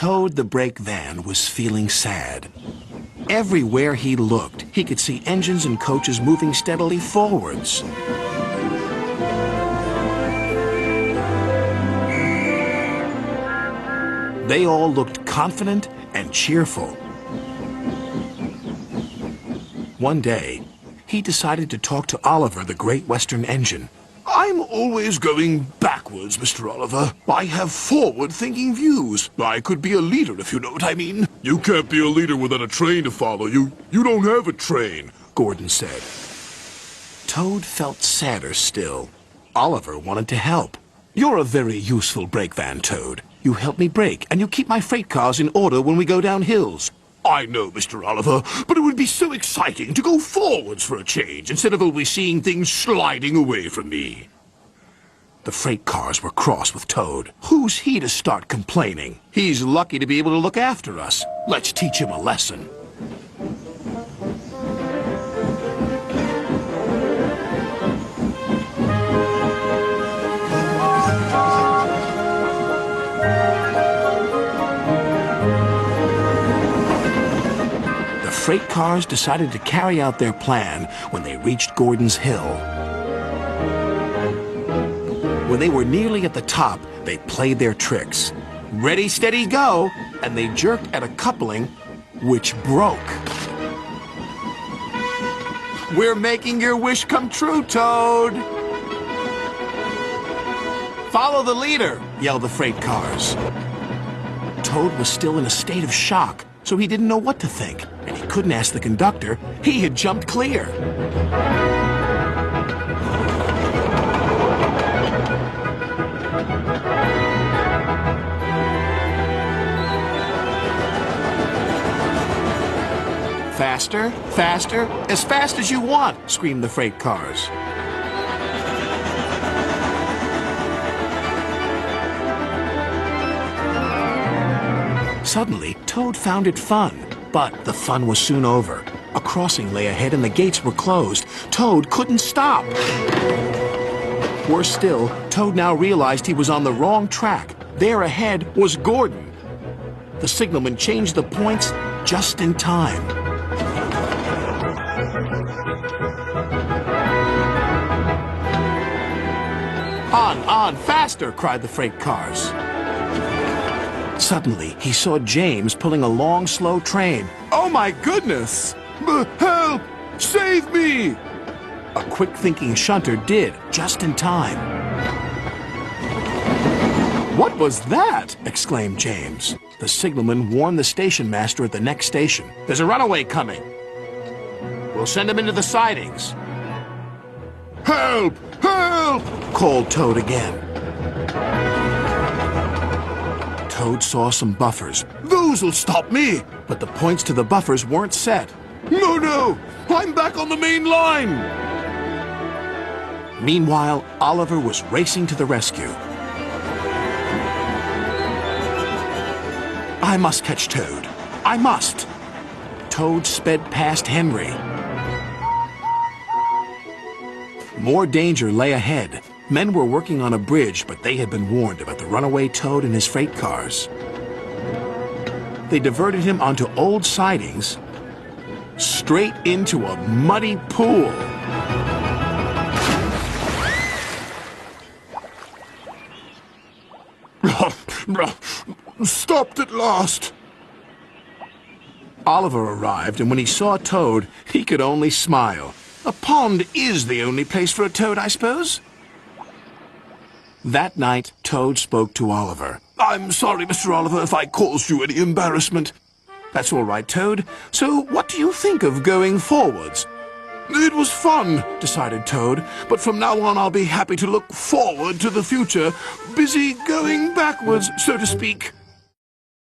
Toad the brake van was feeling sad. Everywhere he looked, he could see engines and coaches moving steadily forwards. They all looked confident and cheerful. One day, he decided to talk to Oliver, the Great Western Engine. I'm always going backwards, Mr. Oliver. I have forward-thinking views. I could be a leader, if you know what I mean. You can't be a leader without a train to follow. You don't have a train, Gordon said. Toad felt sadder still. Oliver wanted to help. You're a very useful brake van, Toad. You help me brake, and you keep my freight cars in order when we go down hills. I know, Mr. Oliver, but it would be so exciting to go forwards for a change instead of always seeing things sliding away from me. The freight cars were cross with Toad. Who's he to start complaining? He's lucky to be able to look after us. Let's teach him a lesson. The freight cars decided to carry out their plan when they reached Gordon's Hill. When they were nearly at the top, they played their tricks. Ready, steady, go! And they jerked at a coupling, which broke. We're making your wish come true, Toad! Follow the leader, yelled the freight cars. Toad was still in a state of shock, so he didn't know what to think, and he couldn't ask the conductor. He had jumped clear. Faster, faster, as fast as you want, screamed the freight cars. Suddenly, Toad found it fun, but the fun was soon over. A crossing lay ahead and the gates were closed. Toad couldn't stop. Worse still, Toad now realized he was on the wrong track. There ahead was Gordon. The signalman changed the points just in time. On, faster, cried the freight cars. Suddenly, he saw James pulling a long, slow train. Oh my goodness! Help! Save me! A quick-thinking shunter did, just in time. What was that? Exclaimed James. The signalman warned the station master at the next station. There's a runaway coming. We'll send him into the sidings. Help! Help! Called Toad again. Toad saw some buffers. Those'll stop me! But the points to the buffers weren't set. No! I'm back on the main line! Meanwhile, Oliver was racing to the rescue. I must catch Toad. I must! Toad sped past Henry. More danger lay ahead. Men were working on a bridge, but they had been warned about the runaway Toad and his freight cars. They diverted him onto old sidings, straight into a muddy pool. Stopped at last. Oliver arrived, and when he saw Toad, he could only smile. A pond is the only place for a toad, I suppose? That night, Toad spoke to Oliver. I'm sorry, Mr. Oliver, if I caused you any embarrassment. That's all right, Toad. So what do you think of going forwards? It was fun, decided Toad, but from now on I'll be happy to look forward to the future, busy going backwards, so to speak.